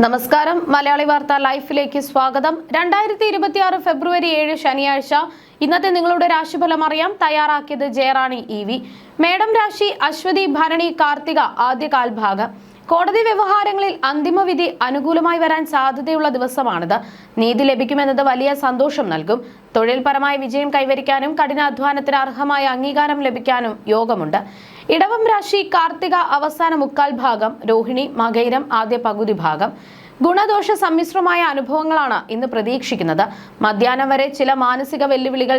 നമസ്കാരം മലയാളി വാർത്ത ലൈഫിലേക്ക് സ്വാഗതം. 2026 ഫെബ്രുവരി 7 ശനിയാഴ്ച ഇന്നത്തെ നിങ്ങളുടെ രാശിഫലം അറിയാം. തയ്യാറാക്കിയത് ജയറാണി EV. മേടം രാശി അശ്വതി ഭരണി കാർത്തിക ആദ്യ കാൽഭാഗം. കോടതി വ്യവഹാരങ്ങളിൽ അന്തിമ വിധി അനുകൂലമായി വരാൻ സാധ്യതയുള്ള ദിവസമാണിത്. നീതി ലഭിക്കുമെന്നത് വലിയ സന്തോഷം നൽകും. തൊഴിൽപരമായ വിജയം കൈവരിക്കാനും കഠിനാധ്വാനത്തിന് അർഹമായ അംഗീകാരം ലഭിക്കാനും യോഗമുണ്ട്. ഇടവം രാശി കാർത്തിക അവസാന മുക്കാൽ ഭാഗം, രോഹിണി മകയിരം ആദ്യ പകുതി ഭാഗം. ഗുണദോഷ സമ്മിശ്രമായ അനുഭവങ്ങളാണ് ഇന്ന് പ്രതീക്ഷിക്കുന്നത്. മധ്യാഹ്നം വരെ ചില മാനസിക വെല്ലുവിളികൾ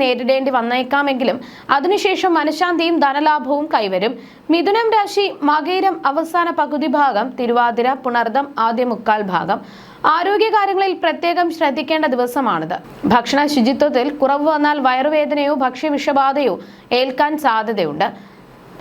നേരിടേണ്ടി വന്നേക്കാമെങ്കിലും അതിനുശേഷം മനഃശാന്തിയും ധനലാഭവും കൈവരും. മിഥുനം രാശി മകയിരം അവസാന പകുതി ഭാഗം, തിരുവാതിര പുണർദം ആദ്യ മുക്കാൽ ഭാഗം. ആരോഗ്യകാര്യങ്ങളിൽ പ്രത്യേകം ശ്രദ്ധിക്കേണ്ട ദിവസമാണിത്. ഭക്ഷണ ശുചിത്വത്തിൽ കുറവ് വന്നാൽ വയറുവേദനയോ ഭക്ഷ്യവിഷബാധയോ ഏൽക്കാൻ സാധ്യതയുണ്ട്.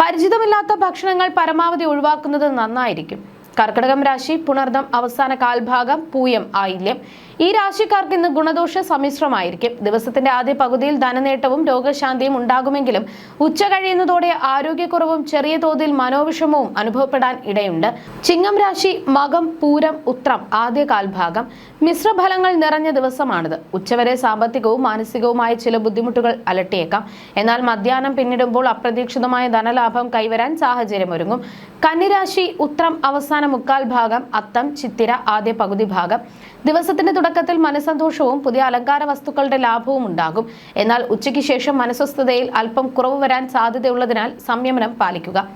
പരിചിതമില്ലാത്ത ഭക്ഷണങ്ങൾ പരമാവധി ഒഴിവാക്കുന്നത് നന്നായിരിക്കും. കർക്കിടകം രാശി പുണർദം അവസാന കാൽഭാഗം, പൂയം ആയില്യം. ഈ രാശിക്കാർക്ക് ഇന്ന് ഗുണദോഷ സമ്മിശ്രമായിരിക്കും. ദിവസത്തിന്റെ ആദ്യ പകുതിയിൽ ധനനേട്ടവും രോഗശാന്തിയും ഉണ്ടാകുമെങ്കിലും ഉച്ച കഴിയുന്നതോടെ ആരോഗ്യക്കുറവും ചെറിയ തോതിൽ മനോവിഷമവും അനുഭവപ്പെടാൻ ഇടയുണ്ട്. ചിങ്ങം രാശി മകം പൂരം ഉത്രം ആദ്യ കാൽഭാഗം. മിശ്രഫലങ്ങൾ നിറഞ്ഞ ദിവസമാണിത്. ഉച്ചവരെ സാമ്പത്തികവും മാനസികവുമായ ചില ബുദ്ധിമുട്ടുകൾ അലട്ടിയേക്കാം. എന്നാൽ മധ്യാഹ്നം പിന്നിടുമ്പോൾ അപ്രതീക്ഷിതമായ ധനലാഭം കൈവരാൻ സാഹചര്യമൊരുങ്ങും. കന്നിരാശി ഉത്രം അവസാന മുക്കാൽ ഭാഗം, അത്തം ചിത്തിര ആദ്യ പകുതി ഭാഗം. ദിവസത്തിന്റെ തുടക്കത്തിൽ മനസ്സന്തോഷവും പുതിയ അലങ്കാര വസ്തുക്കളുടെ ലാഭവും ഉണ്ടാകും. എന്നാൽ ഉച്ചയ്ക്ക് ശേഷം മനസ്വസ്ഥതയിൽ അല്പം കുറവ് വരാൻ സാധ്യതയുള്ളതിനാൽ സംയമനം പാലിക്കുക.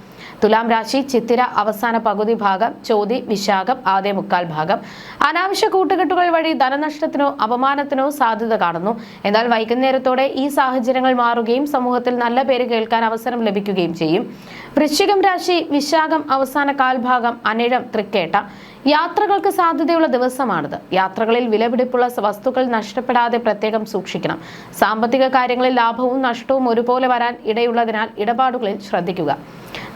തുലാം രാശി ചിത്തിര അവസാന പകുതി ഭാഗം, ചോതി വിശാഖം ആദ്യ മുക്കാൽ ഭാഗം. അനാവശ്യ കൂട്ടുകെട്ടുകൾ വഴി ധനനഷ്ടത്തിനോ അപമാനത്തിനോ സാധ്യത കാണുന്നു. എന്നാൽ വൈകുന്നേരത്തോടെ ഈ സാഹചര്യങ്ങൾ മാറുകയും സമൂഹത്തിൽ നല്ല പേര് കേൾക്കാൻ അവസരം ലഭിക്കുകയും ചെയ്യും. വൃശ്ചികം രാശി വിശാഖം അവസാന കാൽഭാഗം, അനിഴം തൃക്കേട്ട. യാത്രകൾക്ക് സാധ്യതയുള്ള ദിവസമാണിത്. യാത്രകളിൽ വിലപിടിപ്പുള്ള വസ്തുക്കൾ നഷ്ടപ്പെടാതെ പ്രത്യേകം സൂക്ഷിക്കണം. സാമ്പത്തിക കാര്യങ്ങളിൽ ലാഭവും നഷ്ടവും ഒരുപോലെ വരാൻ ഇടയുള്ളതിനാൽ ഇടപാടുകളിൽ ശ്രദ്ധിക്കുക.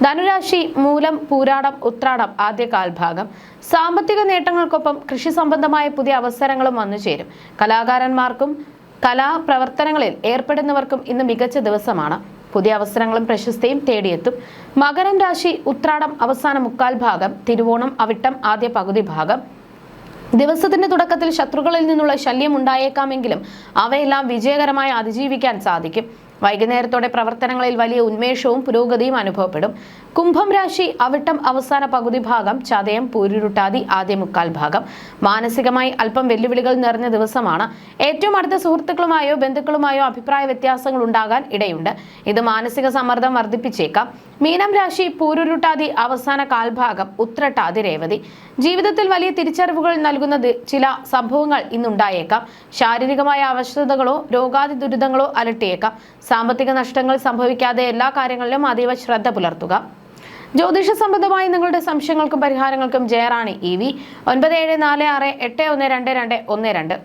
ധനുരാശി മൂലം പൂരാടം ഉത്രാടം ആദ്യ കാൽഭാഗം. സാമ്പത്തിക നേട്ടങ്ങൾക്കൊപ്പം കൃഷി സംബന്ധമായ പുതിയ അവസരങ്ങളും വന്നു ചേരും. കലാകാരന്മാർക്കും കലാപ്രവർത്തനങ്ങളിൽ ഏർപ്പെടുന്നവർക്കും ഇന്ന് മികച്ച ദിവസമാണ്. പുതിയ അവസരങ്ങളും പ്രശസ്തിയും തേടിയെത്തും. മകരം രാശി ഉത്രാടം അവസാന മുക്കാൽ ഭാഗം, തിരുവോണം അവിട്ടം ആദ്യ പകുതി ഭാഗം. ദിവസത്തിന്റെ തുടക്കത്തിൽ ശത്രുക്കളിൽ നിന്നുള്ള ശല്യം ഉണ്ടായേക്കാമെങ്കിലും അവയെല്ലാം വിജയകരമായി അതിജീവിക്കാൻ സാധിക്കും. വൈകുന്നേരത്തോടെ പ്രവർത്തനങ്ങളിൽ വലിയ ഉന്മേഷവും പുരോഗതിയും അനുഭവപ്പെടും. കുംഭം രാശി അവിട്ടം അവസാന പകുതി ഭാഗം, ചതയം പൂരുരുട്ടാതി ആദ്യ മുക്കാൽ ഭാഗം. മാനസികമായി അല്പം വെല്ലുവിളികൾ നിറഞ്ഞ ദിവസമാണ്. ഏറ്റവും അടുത്ത സുഹൃത്തുക്കളുമായോ ബന്ധുക്കളുമായോ അഭിപ്രായ വ്യത്യാസങ്ങൾ ഉണ്ടാകാൻ ഇടയുണ്ട്. ഇത് മാനസിക സമ്മർദ്ദം വർദ്ധിപ്പിച്ചേക്കാം. മീനം രാശി പൂരുരുട്ടാതി അവസാന കാൽഭാഗം, ഉത്രട്ടാതി രേവതി. ജീവിതത്തിൽ വലിയ തിരിച്ചറിവുകൾ നൽകുന്ന ചില സംഭവങ്ങൾ ഇന്നുണ്ടായേക്കാം. ശാരീരികമായ അവശതകളോ രോഗാതി ദുരിതങ്ങളോ അലട്ടിയേക്കാം. സാമ്പത്തിക നഷ്ടങ്ങൾ സംഭവിക്കാതെ എല്ലാ കാര്യങ്ങളിലും അതീവ ശ്രദ്ധ പുലർത്തുക. ജ്യോതിഷ സംബന്ധമായി നിങ്ങളുടെ സംശയങ്ങൾക്കും പരിഹാരങ്ങൾക്കും ജയറാണി EV 9746812212.